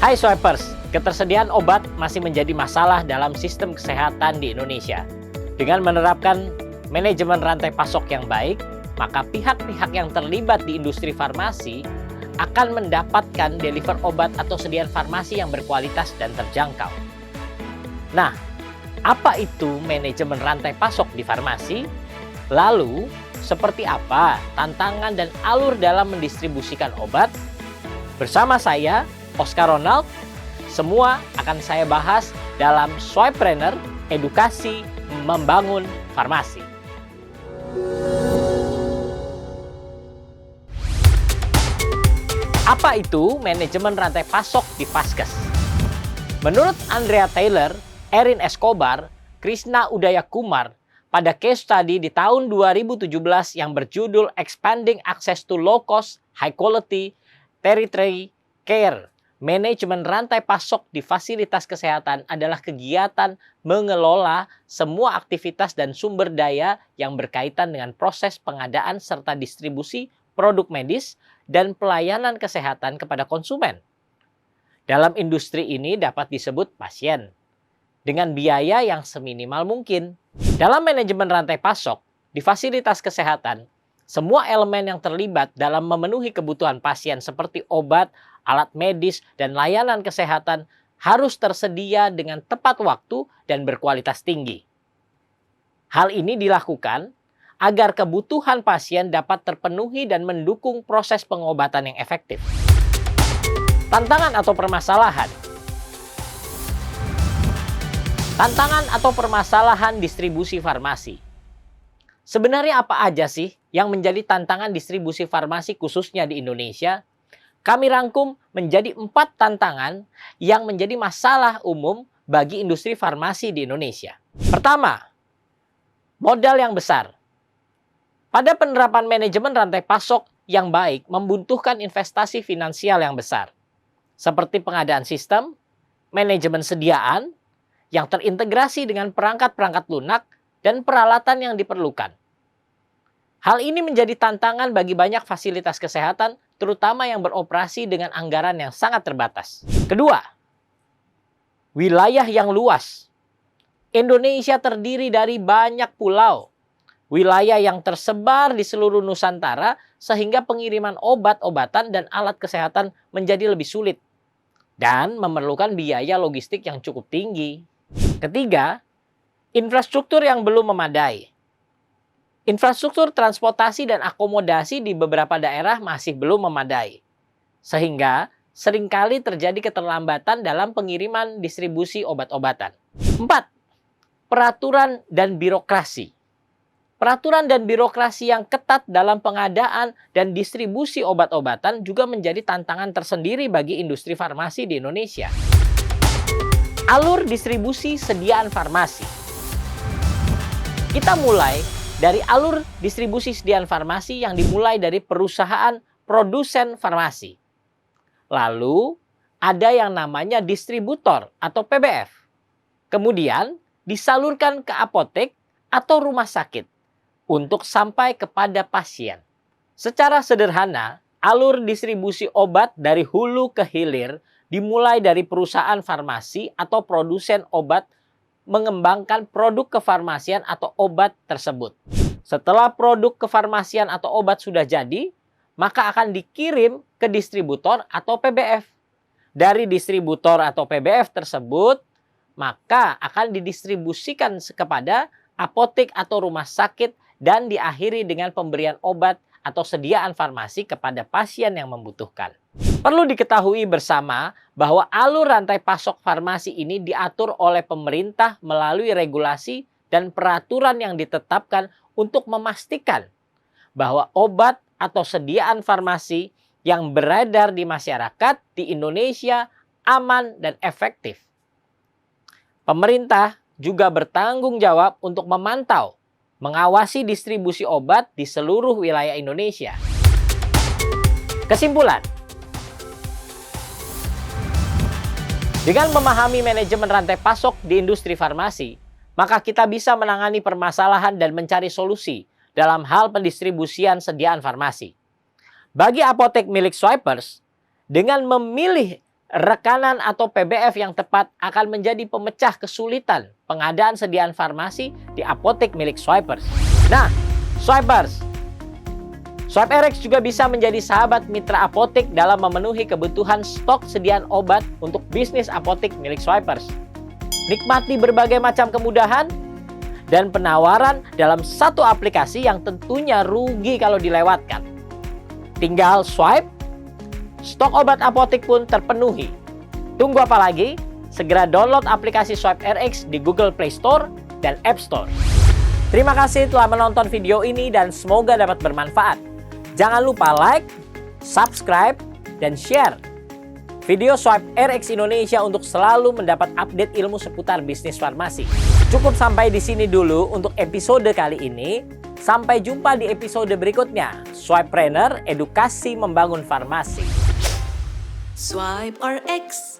Hai Swipers, ketersediaan obat masih menjadi masalah dalam sistem kesehatan di Indonesia. Dengan menerapkan manajemen rantai pasok yang baik, maka pihak-pihak yang terlibat di industri farmasi akan mendapatkan deliver obat atau sediaan farmasi yang berkualitas dan terjangkau. Nah, apa itu manajemen rantai pasok di farmasi? Lalu, seperti apa tantangan dan alur dalam mendistribusikan obat? Bersama saya, Oscar Ronald, semua akan saya bahas dalam Swipreneur, edukasi membangun farmasi. Apa itu manajemen rantai pasok di Vaskes? Menurut Andrea Taylor, Erin Escobar, Krishna Udaya Kumar, pada case study di tahun 2017 yang berjudul Expanding Access to Low Cost, High Quality, Tertiary Care, manajemen rantai pasok di fasilitas kesehatan adalah kegiatan mengelola semua aktivitas dan sumber daya yang berkaitan dengan proses pengadaan serta distribusi produk medis dan pelayanan kesehatan kepada konsumen. Dalam industri ini dapat disebut pasien, dengan biaya yang seminimal mungkin. Dalam manajemen rantai pasok di fasilitas kesehatan, semua elemen yang terlibat dalam memenuhi kebutuhan pasien seperti obat, alat medis, dan layanan kesehatan harus tersedia dengan tepat waktu dan berkualitas tinggi. Hal ini dilakukan agar kebutuhan pasien dapat terpenuhi dan mendukung proses pengobatan yang efektif. Tantangan atau permasalahan. Tantangan atau permasalahan distribusi farmasi. Sebenarnya apa aja sih yang menjadi tantangan distribusi farmasi khususnya di Indonesia? Kami rangkum menjadi 4 tantangan yang menjadi masalah umum bagi industri farmasi di Indonesia. Pertama, modal yang besar. Pada penerapan manajemen rantai pasok yang baik membutuhkan investasi finansial yang besar, seperti pengadaan sistem, manajemen sediaan, yang terintegrasi dengan perangkat-perangkat lunak, dan peralatan yang diperlukan. Hal ini menjadi tantangan bagi banyak fasilitas kesehatan, terutama yang beroperasi dengan anggaran yang sangat terbatas. Kedua, wilayah yang luas. Indonesia terdiri dari banyak pulau, wilayah yang tersebar di seluruh Nusantara, sehingga pengiriman obat-obatan dan alat kesehatan menjadi lebih sulit dan memerlukan biaya logistik yang cukup tinggi. Ketiga, infrastruktur yang belum memadai. Infrastruktur transportasi dan akomodasi di beberapa daerah masih belum memadai, sehingga seringkali terjadi keterlambatan dalam pengiriman distribusi obat-obatan. 4. Peraturan dan birokrasi. Peraturan dan birokrasi yang ketat dalam pengadaan dan distribusi obat-obatan juga menjadi tantangan tersendiri bagi industri farmasi di Indonesia. Alur distribusi sediaan farmasi. Kita mulai dari alur distribusi sediaan farmasi yang dimulai dari perusahaan produsen farmasi. Lalu ada yang namanya distributor atau PBF. Kemudian disalurkan ke apotek atau rumah sakit untuk sampai kepada pasien. Secara sederhana, alur distribusi obat dari hulu ke hilir dimulai dari perusahaan farmasi atau produsen obat mengembangkan produk kefarmasian atau obat tersebut. Setelah produk kefarmasian atau obat sudah jadi, maka akan dikirim ke distributor atau PBF. Dari distributor atau PBF tersebut, maka akan didistribusikan kepada apotek atau rumah sakit dan diakhiri dengan pemberian obat atau sediaan farmasi kepada pasien yang membutuhkan. Perlu diketahui bersama bahwa alur rantai pasok farmasi ini diatur oleh pemerintah melalui regulasi dan peraturan yang ditetapkan untuk memastikan bahwa obat atau sediaan farmasi yang beredar di masyarakat di Indonesia aman dan efektif. Pemerintah juga bertanggung jawab untuk memantau, mengawasi distribusi obat di seluruh wilayah Indonesia. Kesimpulan, dengan memahami manajemen rantai pasok di industri farmasi, maka kita bisa menangani permasalahan dan mencari solusi dalam hal pendistribusian sediaan farmasi. Bagi apotek milik Swipers, dengan memilih rekanan atau PBF yang tepat akan menjadi pemecah kesulitan pengadaan sediaan farmasi di apotek milik Swipers. Nah, Swipers, SwipeRx juga bisa menjadi sahabat mitra apotek dalam memenuhi kebutuhan stok sediaan obat untuk bisnis apotek milik Swipers. Nikmati berbagai macam kemudahan dan penawaran dalam satu aplikasi yang tentunya rugi kalau dilewatkan. Tinggal swipe, stok obat apotek pun terpenuhi. Tunggu apa lagi? Segera download aplikasi SwipeRx di Google Play Store dan App Store. Terima kasih telah menonton video ini dan semoga dapat bermanfaat. Jangan lupa like, subscribe, dan share video SwipeRx Indonesia untuk selalu mendapat update ilmu seputar bisnis farmasi. Cukup sampai di sini dulu untuk episode kali ini. Sampai jumpa di episode berikutnya. Swipepreneur, edukasi membangun farmasi. SwipeRx.